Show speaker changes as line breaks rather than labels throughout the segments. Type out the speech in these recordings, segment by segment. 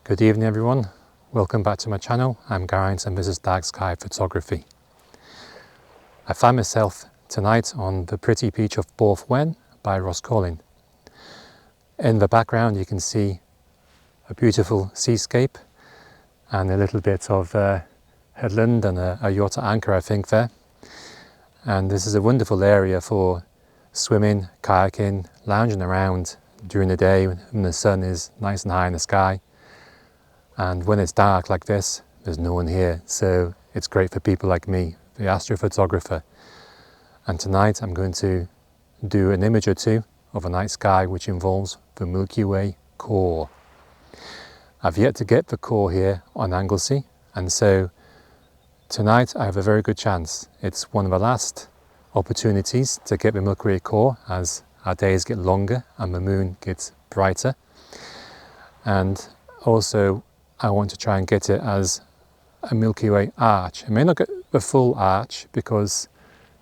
Good evening everyone, welcome back to my channel. I'm Garrett and this is Dark Sky Photography. I find myself tonight on the pretty beach of Borth Wen by Rhoscolyn. In the background you can see a beautiful seascape and a little bit of headland and a yacht at anchor I think there. And this is a wonderful area for swimming, kayaking, lounging around during the day when the sun is nice and high in the sky. And when it's dark like this, there's no one here, so it's great for people like me, the astrophotographer. And tonight I'm going to do an image or two of a night sky which involves the Milky Way core. I've yet to get the core here on Anglesey, and so tonight I have a very good chance. It's one of the last opportunities to get the Milky Way core as our days get longer and the moon gets brighter. And also I want to try and get it as a Milky Way arch. I may not get the full arch because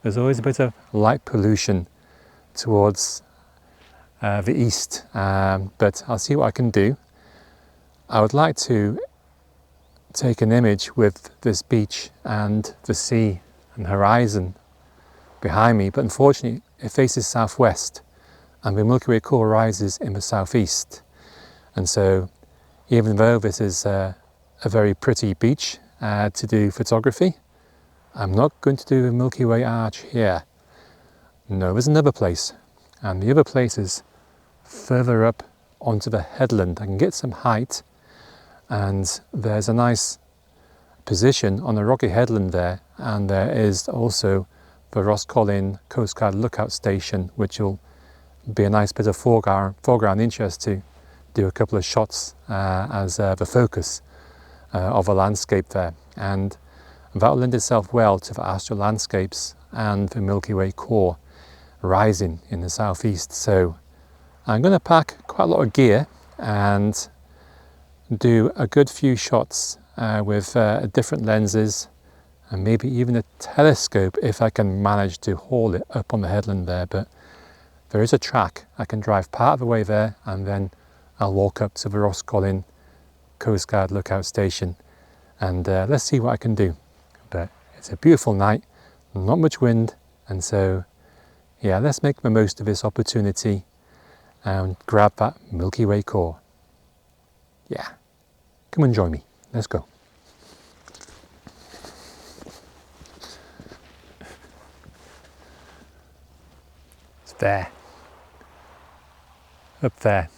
there's always a bit of light pollution towards the east, but I'll see what I can do. I would like to take an image with this beach and the sea and horizon behind me, but unfortunately it faces southwest and the Milky Way core rises in the southeast. And so even though this is a very pretty beach to do photography, I'm not going to do the Milky Way arch here. No, there's another place, and the other place is further up onto the headland. I can get some height, and there's a nice position on a rocky headland there, and there is also the Rhoscolyn Coastguard Lookout Station, which will be a nice bit of foreground interest to do a couple of shots as the focus of a landscape there. And that will lend itself well to the astral landscapes and the Milky Way core rising in the southeast. So I'm going to pack quite a lot of gear and do a good few shots with different lenses and maybe even a telescope if I can manage to haul it up on the headland there. But there is a track. I can drive part of the way there and then I'll walk up to the Rhoscolyn Coastguard Lookout Station and let's see what I can do. But it's a beautiful night, not much wind, and so yeah, let's make the most of this opportunity and grab that Milky Way core. Yeah, come and join me. Let's go. It's there, up there.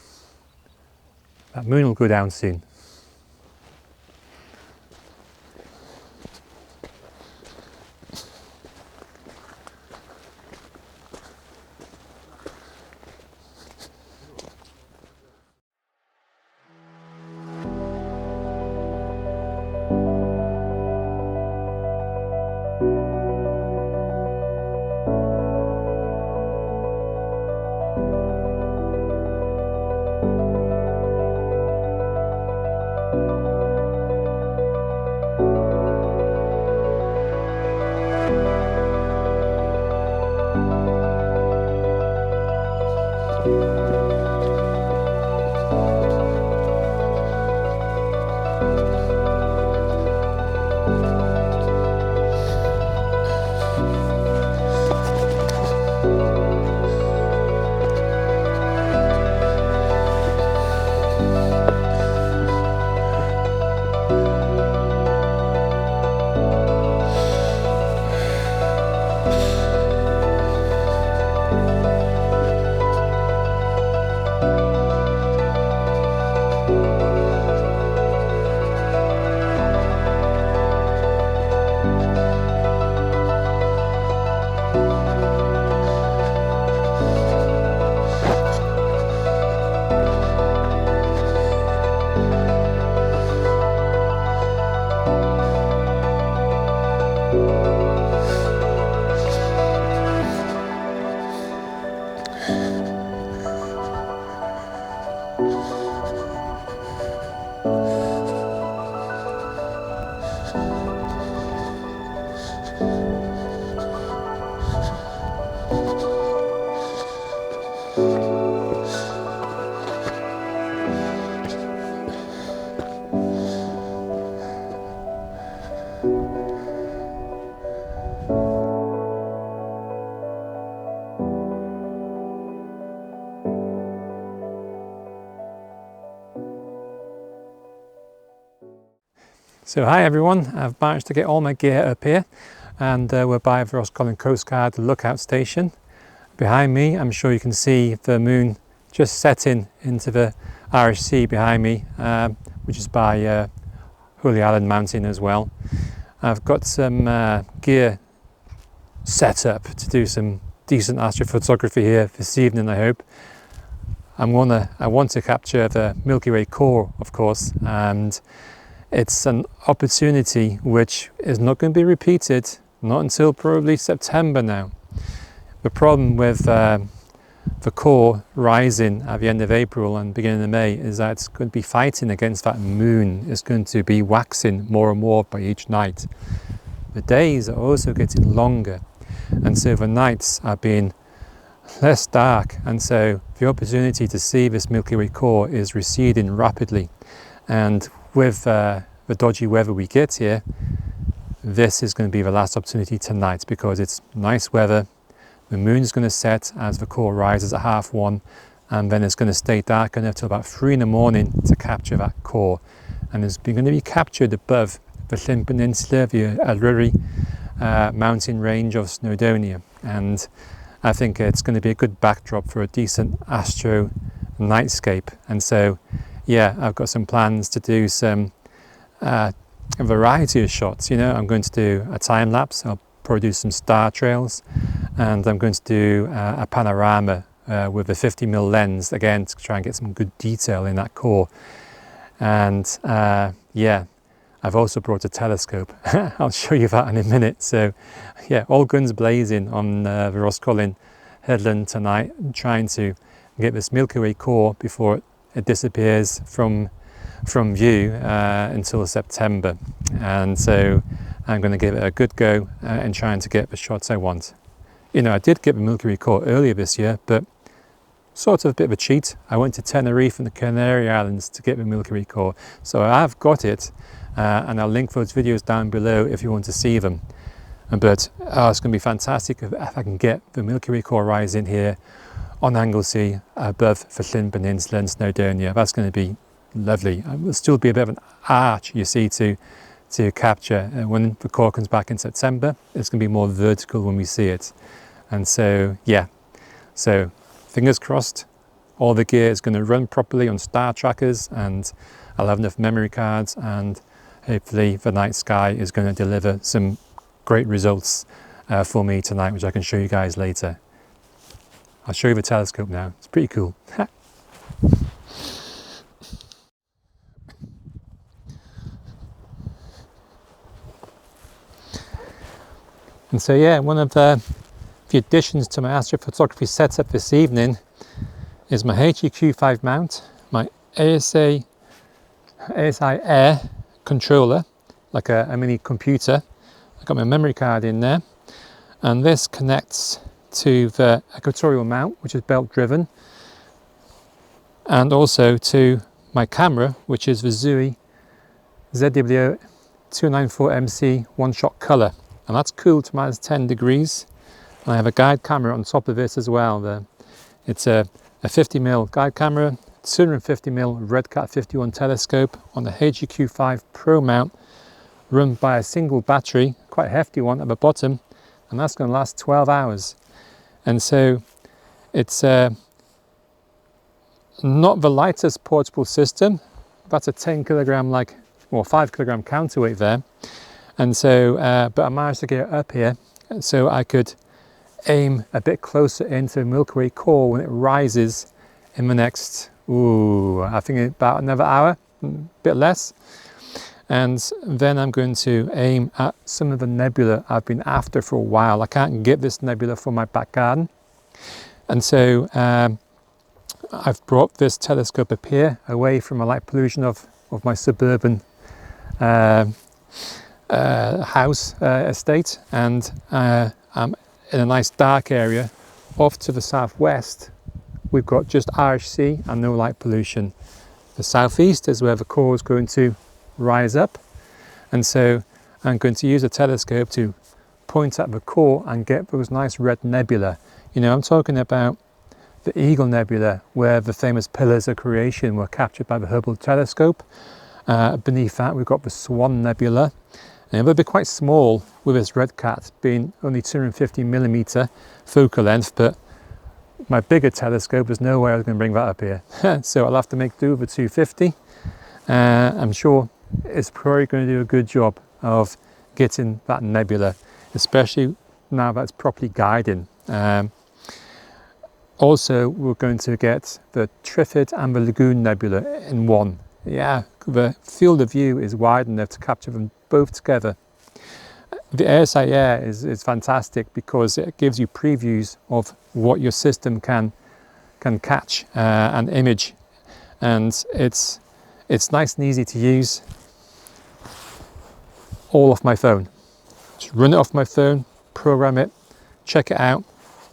That moon will go down soon. So hi everyone, I've managed to get all my gear up here and we're by the Rhoscolyn Coastguard Lookout Station. Behind me, I'm sure you can see the moon just setting into the Irish Sea behind me, which is by Holy Island Mountain as well. I've got some gear set up to do some decent astrophotography here this evening, I hope. I want to capture the Milky Way core, of course, and it's an opportunity which is not going to be repeated, not until probably September now. The problem with the core rising at the end of April and beginning of May is that it's going to be fighting against that moon. It's going to be waxing more and more by each night. The days are also getting longer, and so the nights are being less dark, and so the opportunity to see this Milky Way core is receding rapidly. And with the dodgy weather we get here, this is going to be the last opportunity tonight, because it's nice weather. The moon is going to set as the core rises at 1:30, and then it's going to stay dark enough till about 3 in the morning to capture that core. And it's going to be captured above the Llyn Peninsula, the Llyn mountain range of Snowdonia. And I think it's going to be a good backdrop for a decent astro nightscape. And so yeah, I've got some plans to do some a variety of shots. You know, I'm going to do a time lapse, I'll probably do some star trails, and I'm going to do a panorama with a 50mm lens, again to try and get some good detail in that core. And yeah, I've also brought a telescope. I'll show you that in a minute. So yeah, all guns blazing on the Rhoscolyn headland tonight, trying to get this Milky Way core before it disappears from view until September. And so I'm going to give it a good go in trying to get the shots I want. You know, I did get the Milky Way core earlier this year, but sort of a bit of a cheat. I went to Tenerife and the Canary Islands to get the Milky Way core. So I've got it, and I'll link those videos down below if you want to see them. But it's going to be fantastic if I can get the Milky Way core rising here on Anglesey above the Llyn Peninsula and Snowdonia. That's going to be lovely. It will still be a bit of an arch, you see, to capture. When the core comes back in September, it's going to be more vertical when we see it. And so yeah, so fingers crossed, all the gear is going to run properly on star trackers, and I'll have enough memory cards, and hopefully the night sky is going to deliver some great results for me tonight, which I can show you guys later. I'll show you the telescope now. It's pretty cool. And so yeah, one of the additions to my astrophotography setup this evening is my HEQ5 mount, my ASI Air controller, like a mini computer. I've got my memory card in there, and this connects to the equatorial mount, which is belt driven, and also to my camera, which is the Zooey ZW294MC one-shot color, and that's cooled to -10 degrees. And I have a guide camera on top of it as well. It's a 50mm guide camera, 250mm RedCat 51 telescope on the HEQ5 Pro mount, run by a single battery, quite a hefty one at the bottom, and that's going to last 12 hours. And so it's not the lightest portable system. That's a 10 kilogram, 5 kilogram counterweight there. And so, but I managed to get it up here so I could aim a bit closer into the Milky Way core when it rises in the next, I think about another hour, a bit less. And then I'm going to aim at some of the nebula I've been after for a while. I can't get this nebula from my back garden. And so I've brought this telescope up here, away from the light pollution of my suburban house estate. And I'm in a nice dark area. Off to the southwest, we've got just Irish Sea and no light pollution. The southeast is where the core is going to rise up, and so I'm going to use a telescope to point at the core and get those nice red nebula. You know, I'm talking about the Eagle Nebula, where the famous pillars of creation were captured by the Hubble telescope. Beneath that we've got the Swan Nebula, and it'll be quite small with this red cat being only 250mm focal length, but my bigger telescope, there's no way I was going to bring that up here. So I'll have to make do with a 250. I'm sure it's probably going to do a good job of getting that nebula, especially now that it's properly guiding. Also, we're going to get the Trifid and the Lagoon Nebula in one. Yeah, the field of view is wide enough to capture them both together. The ASIR is fantastic because it gives you previews of what your system can catch and image, and it's nice and easy to use all off my phone. Just run it off my phone, program it, check it out,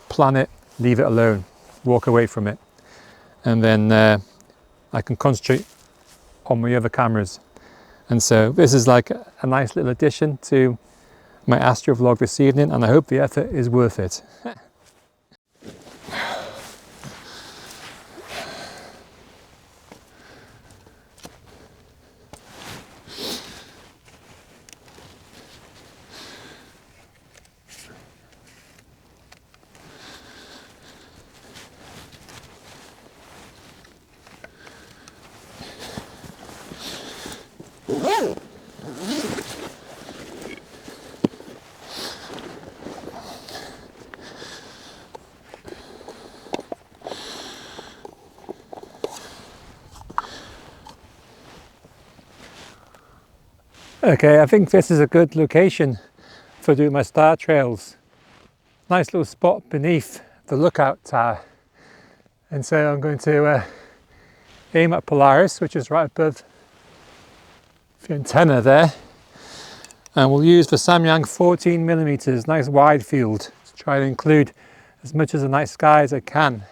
plan it, leave it alone, walk away from it, and then I can concentrate on my other cameras. And so this is like a nice little addition to my astro vlog this evening, and I hope the effort is worth it. Okay, I think this is a good location for doing my star trails. Nice little spot beneath the lookout tower. And so I'm going to aim at Polaris, which is right above the antenna there. And we'll use the Samyang 14mm, nice wide field, to try to include as much of the night sky as I can.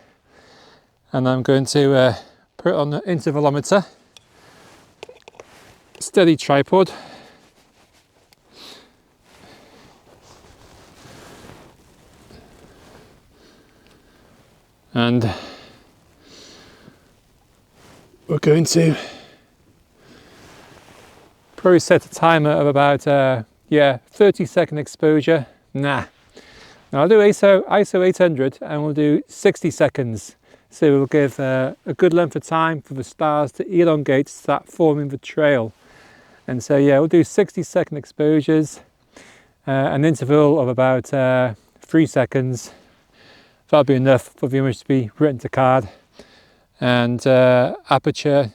And I'm going to put it on the intervalometer, steady tripod. And we're going to probably set a timer of about 30-second exposure. Now I'll do ISO 800 and we'll do 60 seconds. So we'll give a good length of time for the stars to elongate, start forming the trail. And so yeah, we'll do 60-second exposures, an interval of about 3 seconds. That'll be enough for the image to be written to card. And aperture,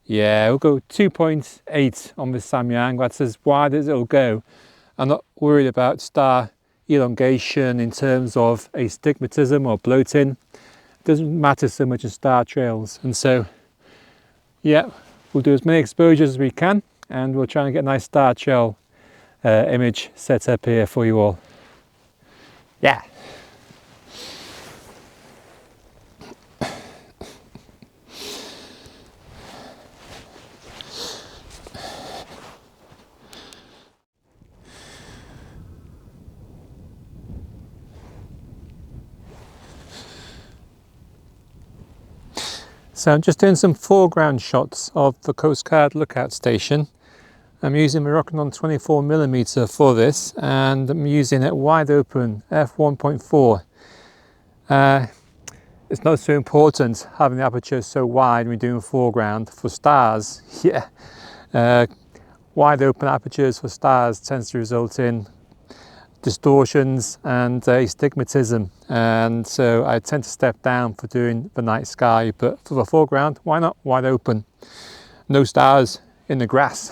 yeah, we'll go 2.8 on this Samyang. That's as wide as it'll go. I'm not worried about star elongation in terms of astigmatism or bloating. It doesn't matter so much in star trails. And so, yeah, we'll do as many exposures as we can, and we'll try and get a nice star trail image set up here for you all. Yeah. So I'm just doing some foreground shots of the Coastguard Lookout Station. I'm using the Rhoscolyn 24mm for this, and I'm using it wide open, f1.4. It's not so important having the aperture so wide when you're doing foreground for stars. Yeah, wide open apertures for stars tends to result in distortions and astigmatism, and so I tend to step down for doing the night sky, but for the foreground, why not wide open? No stars in the grass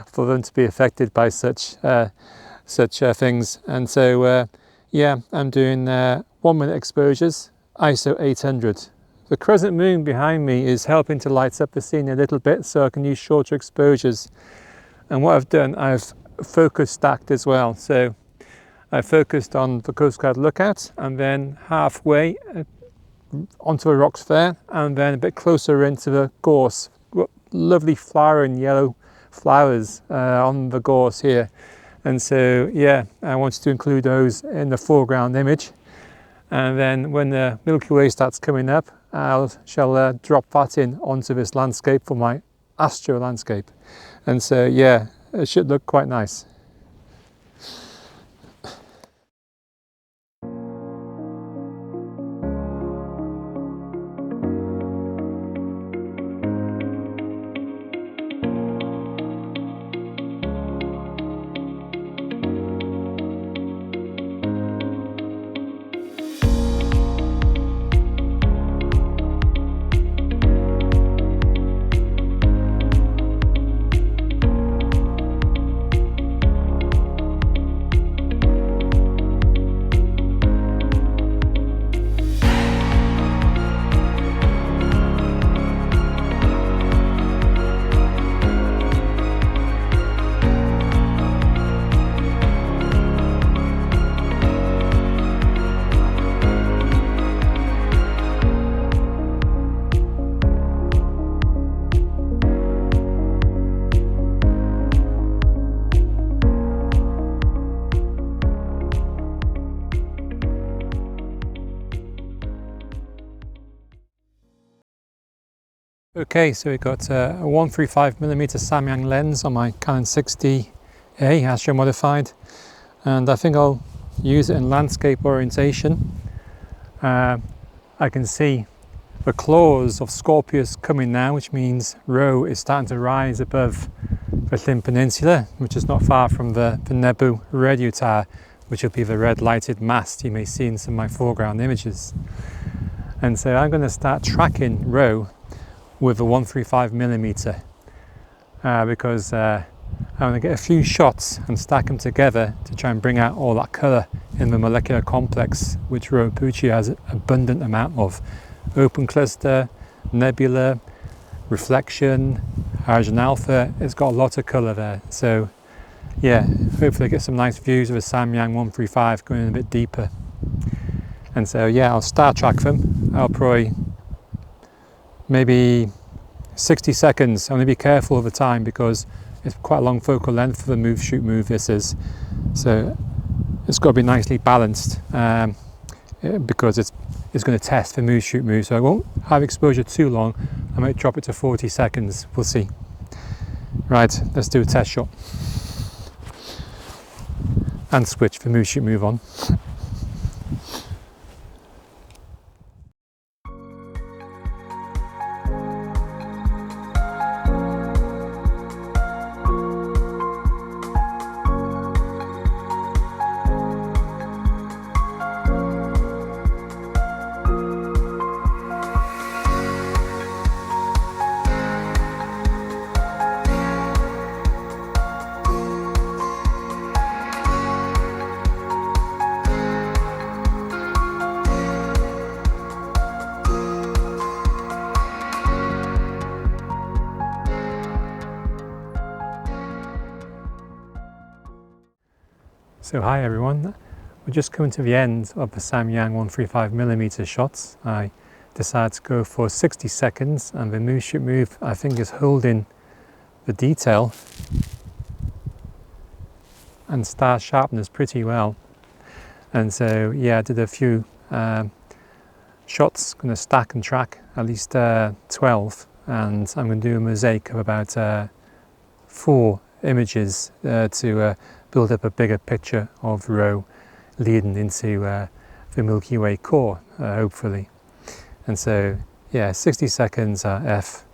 for them to be affected by such things. And so yeah, I'm doing 1 minute exposures, ISO 800. The crescent moon behind me is helping to light up the scene a little bit, so I can use shorter exposures. And what I've done, I've focus stacked as well. So I focused on the Coastguard Lookout, and then halfway onto the rocks there, and then a bit closer into the gorse. Lovely flowering yellow flowers on the gorse here. And so yeah, I wanted to include those in the foreground image. And then when the Milky Way starts coming up, I shall drop that in onto this landscape for my astro landscape. And so yeah, it should look quite nice. Okay, so we've got a 135mm Samyang lens on my Canon 60A astro modified, and I think I'll use it in landscape orientation. I can see the claws of Scorpius coming now, which means Rho is starting to rise above the Llyn Peninsula, which is not far from the Nebo radio tower, which will be the red lighted mast you may see in some of my foreground images. And so I'm going to start tracking Rho with a 135mm because I want to get a few shots and stack them together to try and bring out all that colour in the molecular complex, which Rho Opiuchi has an abundant amount of. Open cluster, nebula, reflection, hydrogen alpha, it's got a lot of colour there. So yeah, hopefully get some nice views of a Samyang 135 going in a bit deeper. And so yeah, I'll star track them. I'll probably maybe 60 seconds. I'm going to be careful of the time because it's quite a long focal length for the move shoot move this is. So it's got to be nicely balanced because it's going to test for move shoot move. So I won't have exposure too long. I might drop it to 40 seconds. We'll see. Right, let's do a test shot. And switch for move shoot move on. So hi everyone, we're just coming to the end of the Samyang 135mm shots. I decided to go for 60 seconds and the move shoot move I think is holding the detail and star sharpness pretty well. And so yeah, I did a few shots, going to stack and track at least 12, and I'm going to do a mosaic of about 4 images to build up a bigger picture of Rho leading into the Milky Way core, hopefully. And so, yeah, 60 seconds f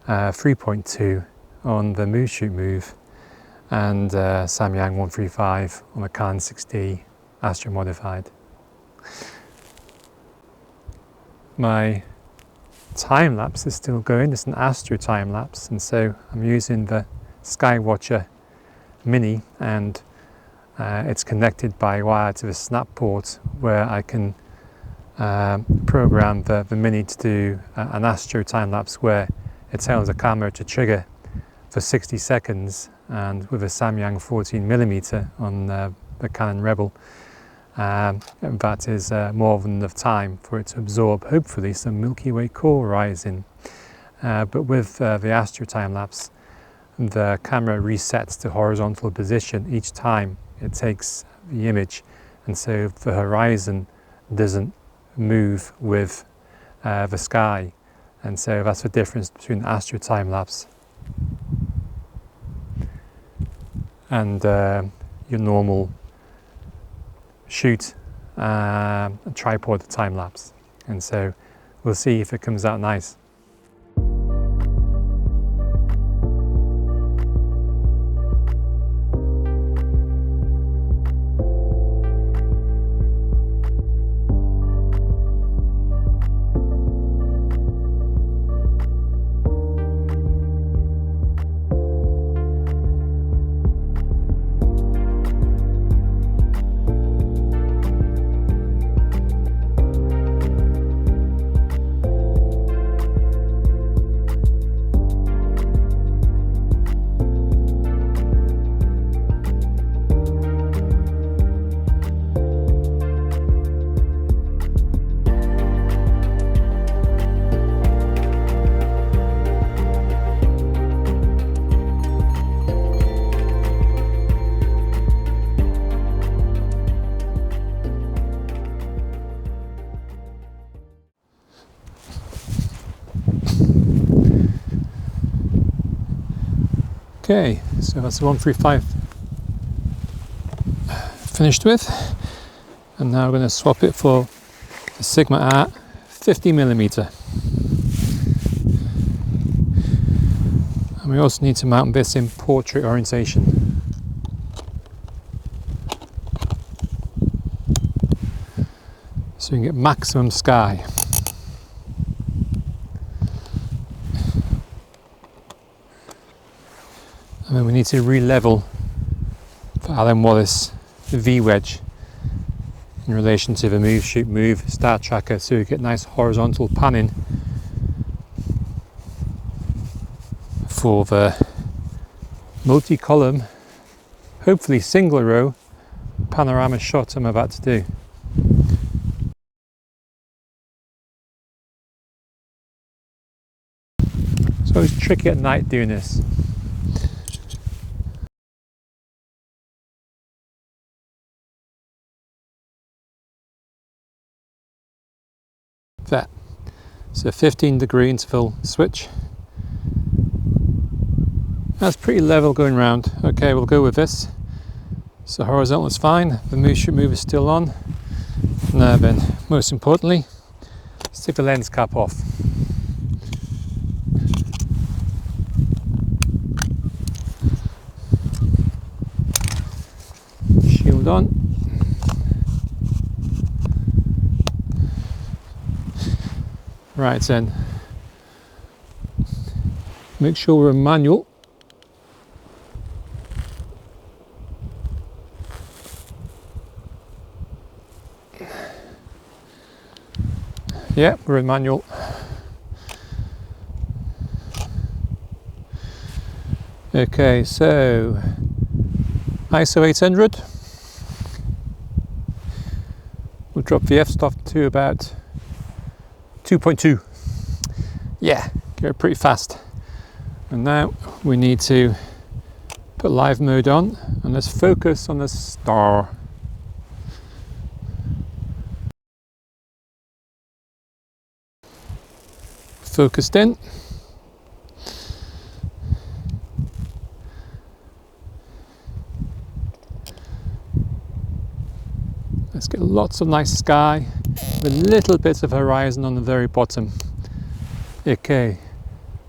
3.2 on the move shoot move, and Samyang 135 on the Canon 60 astro modified. My time lapse is still going. It's an astro time lapse, and so I'm using the Skywatcher Mini, and it's connected by wire to the snap port where I can program the Mini to do an astro time lapse where it tells the camera to trigger for 60 seconds, and with a Samyang 14mm on the Canon Rebel, that is more than enough time for it to absorb hopefully some Milky Way core rising. But with the astro time lapse, the camera resets to horizontal position each time it takes the image, and so the horizon doesn't move with the sky, and so that's the difference between astro time lapse and your normal shoot, a tripod time lapse. And so we'll see if it comes out nice. Okay, so that's the 135 finished with, and now we're going to swap it for the Sigma Art 50mm. And we also need to mount this in portrait orientation. So you can get maximum sky. And then we need to re-level for Alan Wallace the V-wedge in relation to the move, shoot, move start tracker, so you get nice horizontal panning for the multi-column, hopefully single row panorama shot I'm about to do. So it's tricky at night doing this. That. So 15-degree interval switch. That's pretty level going round. Okay, we'll go with this. So horizontal is fine, the move shoot move is still on. Now then, most importantly, let's take the lens cap off. Shield on. Right then, make sure we're in manual. Yeah, we're in manual. Okay, so ISO 800. We'll drop the f-stop to about 2.2. Yeah, go pretty fast. And now we need to put live mode on and let's focus on the star. Focused in. Let's get lots of nice sky with little bits of horizon on the very bottom. Okay,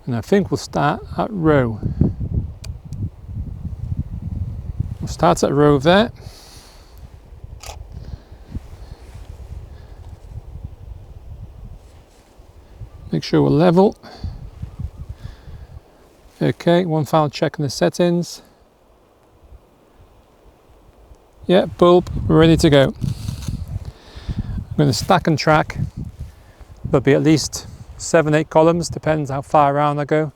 and I think we'll start at Rho. We'll start at Rho there. Make sure we're level. Okay, one final check on the settings. Yeah, bulb, we're ready to go. I'm going to stack and track. There'll be at least 7-8 columns, depends how far around I go.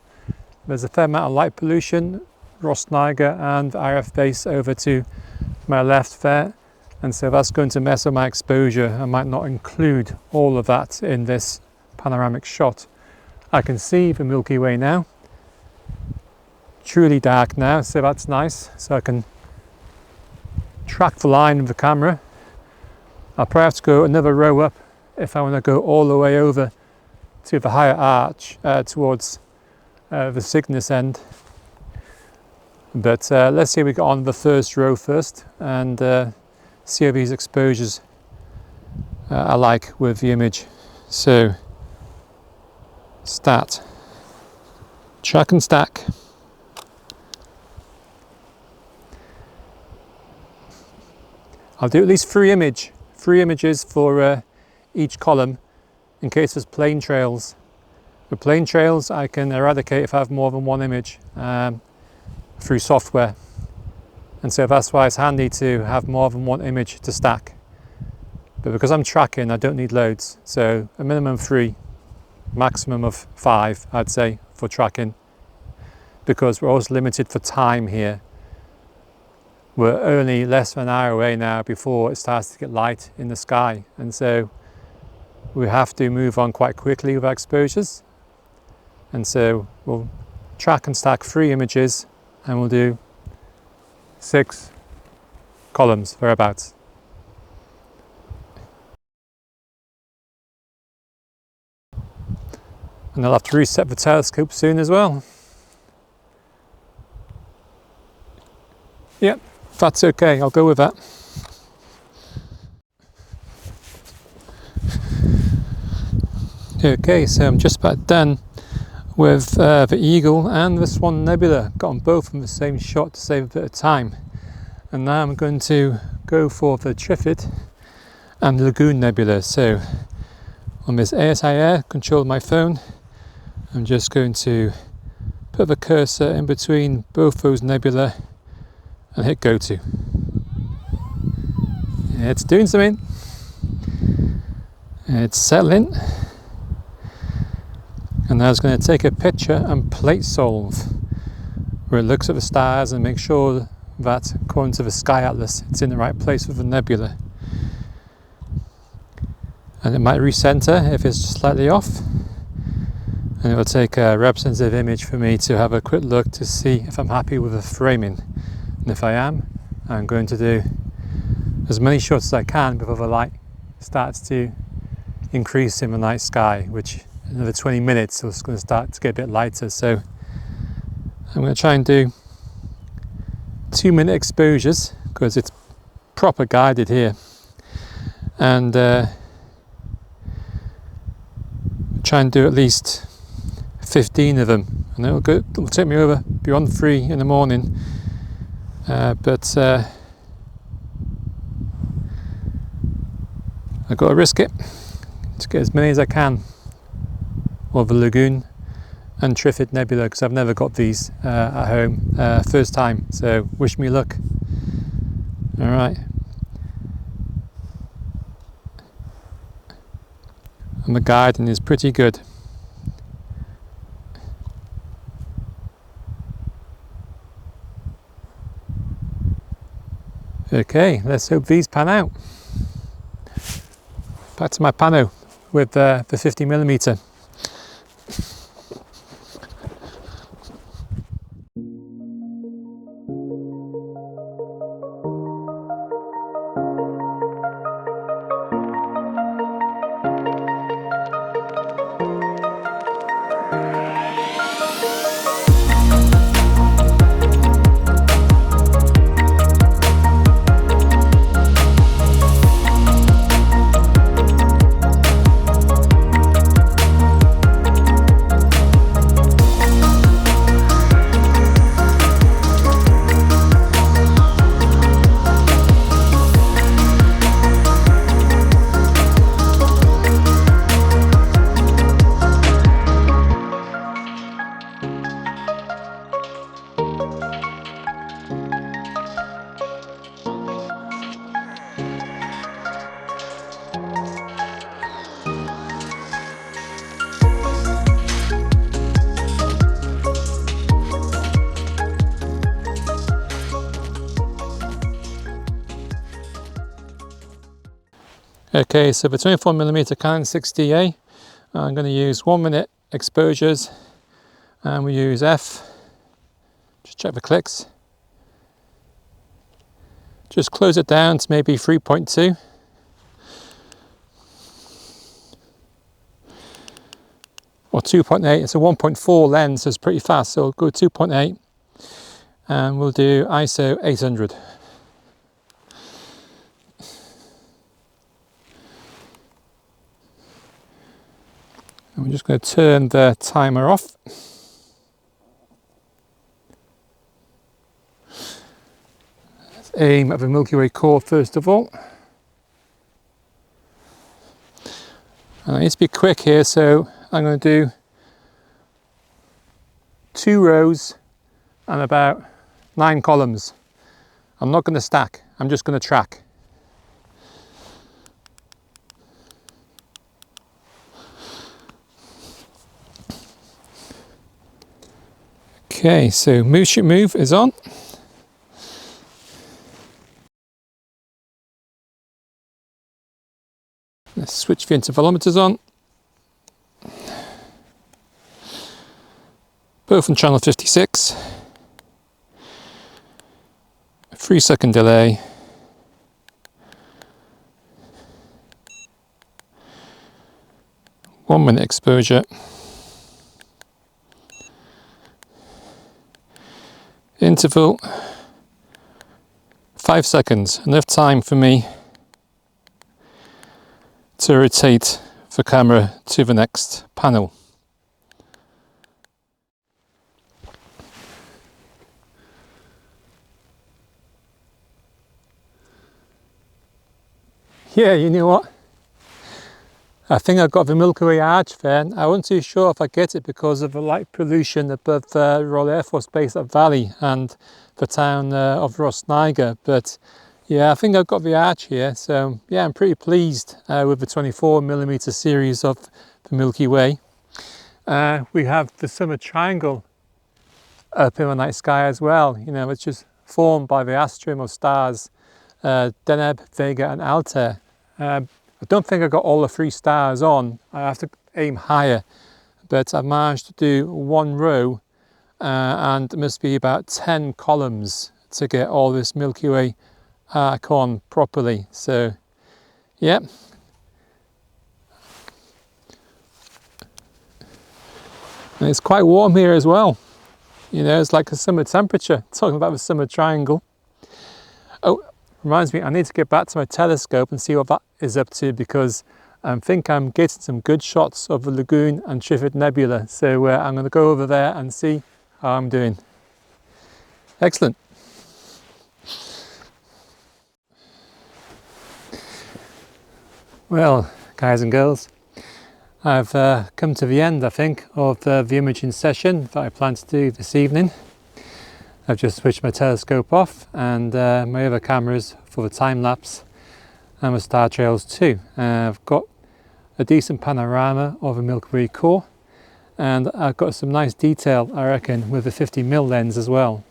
There's a fair amount of light pollution, Ross Niger and RF base over to my left there, and so that's going to mess up my exposure. I might not include all of that in this panoramic shot. I can see the Milky Way now, truly dark now, so that's nice. So I can track the line of the camera. I'll probably have to go another row up if I want to go all the way over to the higher arch towards the Cygnus end. But let's see if we get on the first row first and see how these exposures are like with the image. So start, track and stack. I'll do at least three images for each column in case there's plane trails. With plane trails I can eradicate if I have more than one image through software, and so that's why it's handy to have more than one image to stack. But because I'm tracking, I don't need loads, so a minimum 3, maximum of 5 I'd say for tracking, because we're also limited for time here. We're only less than an hour away now before it starts to get light in the sky, and so we have to move on quite quickly with our exposures, and so we'll track and stack 3 images and we'll do 6 columns thereabouts. And I'll have to reset the telescope soon as well. Yep, that's okay, I'll go with that. Okay, so I'm just about done with the Eagle and the Swan Nebula. Got them both in the same shot to save a bit of time. And now I'm going to go for the Trifid and Lagoon Nebula. So on this ASI Air, control my phone, I'm just going to put the cursor in between both those nebula and hit go to. It's doing something. It's settling. And now it's going to take a picture and plate solve, where it looks at the stars and makes sure that according to the sky atlas it's in the right place with the nebula. And it might recenter if it's slightly off, and it will take a representative image for me to have a quick look to see if I'm happy with the framing. And if I am, I'm going to do as many shots as I can before the light starts to increase in the night sky, which another 20 minutes it's going to start to get a bit lighter. So I'm going to try and do 2-minute exposures because it's proper guided here, and try and do at least 15 of them, and it'll take me over beyond 3 in the morning, but I've got to risk it to get as many as I can of the Lagoon and Trifid Nebula, because I've never got these at home, first time, so wish me luck. Alright, and the guiding is pretty good. Okay, let's hope these pan out. Back to my pano with the 50mm. Okay, so the 24mm Canon 6DA, I'm going to use 1-minute exposures, and we use F. Just check the clicks. Just close it down to maybe 3.2. Or 2.8, it's a 1.4 lens, so it's pretty fast, so I'll go 2.8. and we'll do ISO 800. And we're just going to turn the timer off. Let's aim at the Milky Way core first of all. And I need to be quick here, so I'm going to do 2 rows and about 9 columns. I'm not going to stack, I'm just going to track. Okay, so Move Shoot Move is on. Let's switch the intervalometers on. Both on channel 56. 3-second delay. One-minute exposure. Interval 5 seconds, enough time for me to rotate the camera to the next panel. Yeah, you know what? I think I've got the Milky Way Arch there. I wasn't too sure if I get it because of the light pollution above Royal Air Force Base at Valley and the town of Rhoscolyn, but yeah, I think I've got the arch here. So yeah, I'm pretty pleased with the 24mm series of the Milky Way. We have the summer triangle up in the night sky as well, you know, which is formed by the astro of stars, Deneb, Vega and Altair. I don't think I got all the 3 stars on. I have to aim higher, but I managed to do 1 row and it must be about 10 columns to get all this Milky Way arc on properly. So yeah, and it's quite warm here as well. You know, it's like a summer temperature, talking about the summer triangle. Oh, reminds me, I need to get back to my telescope and see what that is up to, because I think I'm getting some good shots of the Lagoon and Trifid Nebula. So I'm going to go over there and see how I'm doing. Excellent. Well, guys and girls, I've come to the end, I think, of the imaging session that I plan to do this evening. I've just switched my telescope off and my other cameras for the time lapse and the star trails too. I've got a decent panorama of a Milky Way core, and I've got some nice detail, I reckon, with the 50mm lens as well.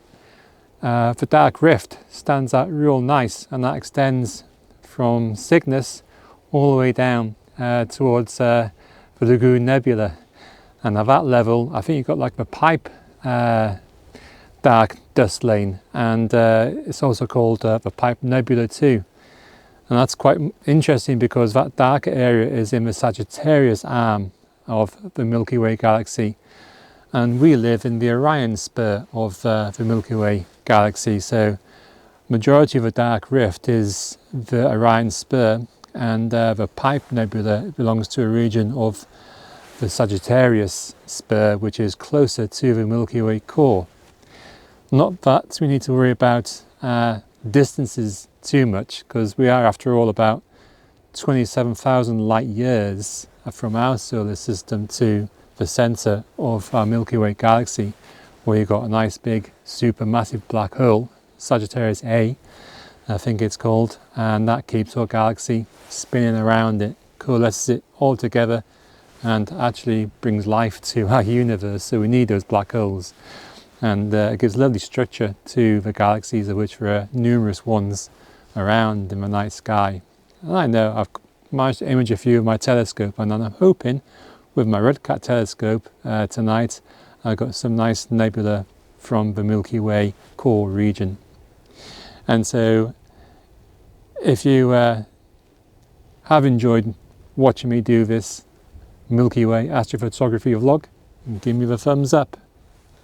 The dark rift stands out real nice, and that extends from Cygnus all the way down towards the Lagoon Nebula. And at that level, I think you've got like the pipe dark dust lane, and it's also called the Pipe Nebula too. And that's quite interesting because that darker area is in the Sagittarius arm of the Milky Way galaxy, and we live in the Orion spur of the Milky Way galaxy. So majority of the dark rift is the Orion spur, and the Pipe Nebula belongs to a region of the Sagittarius spur, which is closer to the Milky Way core. Not that we need to worry about distances too much, because we are, after all, about 27,000 light years from our solar system to the centre of our Milky Way galaxy, where you've got a nice big supermassive black hole, Sagittarius A, I think it's called, and that keeps our galaxy spinning around it, coalesces it all together, and actually brings life to our universe. So we need those black holes, and it gives lovely structure to the galaxies, of which there are numerous ones around in the night sky. And I know I've managed to image a few with my telescope, and I'm hoping with my Red Cat telescope tonight I got some nice nebula from the Milky Way core region. And so if you have enjoyed watching me do this Milky Way astrophotography vlog, give me the thumbs up.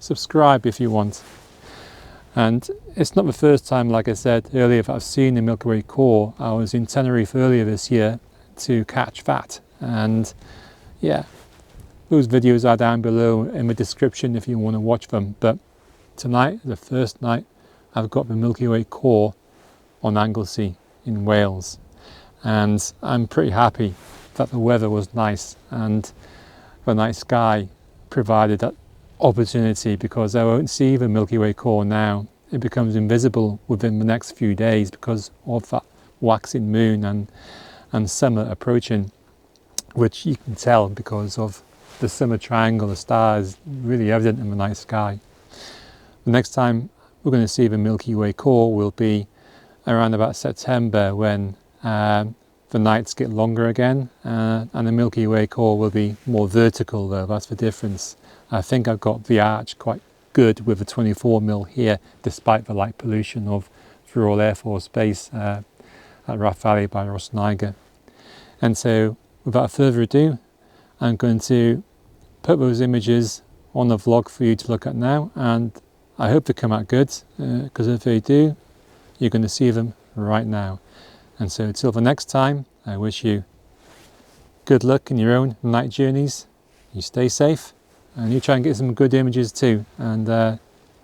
Subscribe if you want. And it's not the first time, like I said earlier, that I've seen the Milky Way core. I was in Tenerife earlier this year to catch that, and yeah, those videos are down below in the description if you want to watch them. But tonight, the first night, I've got the Milky Way core on Anglesey in Wales, and I'm pretty happy that the weather was nice and the night sky provided that opportunity, because I won't see the Milky Way core now. It becomes invisible within the next few days because of that waxing moon and summer approaching, which you can tell because of the summer triangle. The stars really evident in the night sky. The next time we're going to see the Milky Way core will be around about September, when the nights get longer again, and the Milky Way core will be more vertical though. That's the difference. I think I've got the arch quite good with the 24mm here, despite the light pollution of Royal Air Force Base at Rath Valley by Rosniger. And so without further ado, I'm going to put those images on the vlog for you to look at now, and I hope they come out good, because if they do, you're going to see them right now. And so till the next time, I wish you good luck in your own night journeys. You stay safe, and you try and get some good images too, and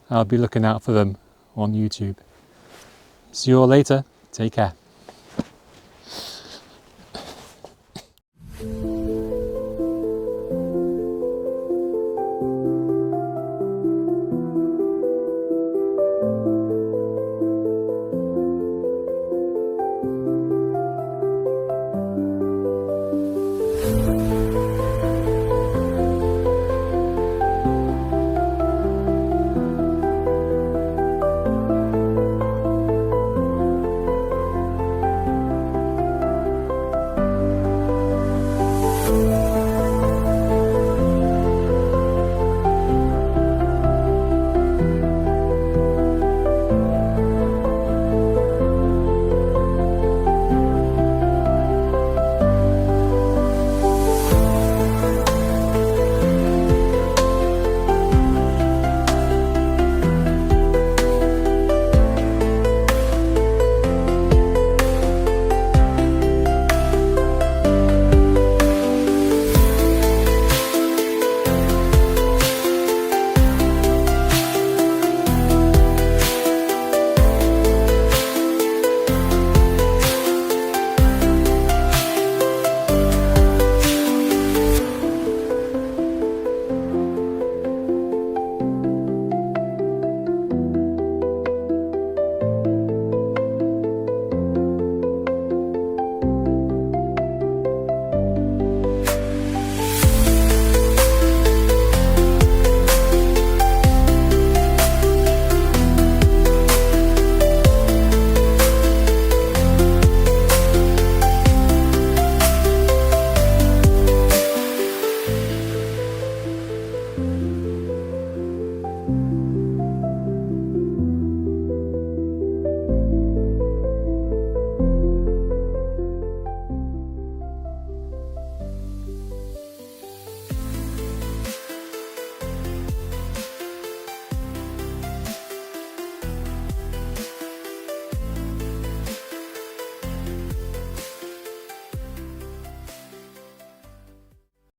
I'll be looking out for them on YouTube. See you all later. Take care.